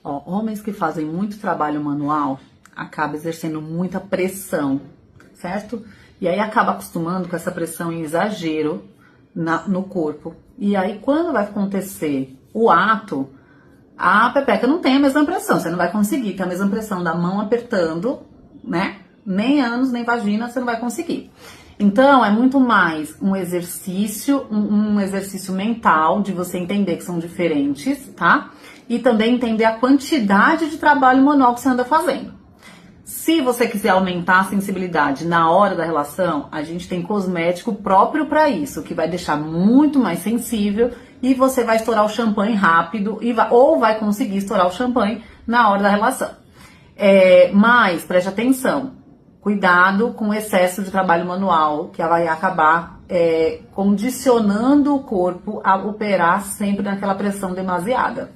Ó, homens que fazem muito trabalho manual acabam exercendo muita pressão, certo? E aí acaba acostumando com essa pressão em exagero no corpo. E aí quando vai acontecer o ato, a pepeca não tem a mesma pressão, você não vai conseguir ter a mesma pressão da mão apertando, né? Nem ânus, nem vagina, você não vai conseguir. Então, é muito mais um exercício, um exercício mental de você entender que são diferentes, tá? E também entender a quantidade de trabalho manual que você anda fazendo. Se você quiser aumentar a sensibilidade na hora da relação, a gente tem cosmético próprio para isso, que vai deixar muito mais sensível e você vai estourar o champanhe rápido ou vai conseguir estourar o champanhe na hora da relação. Mas preste atenção, cuidado com o excesso de trabalho manual, que vai acabar condicionando o corpo a operar sempre naquela pressão demasiada.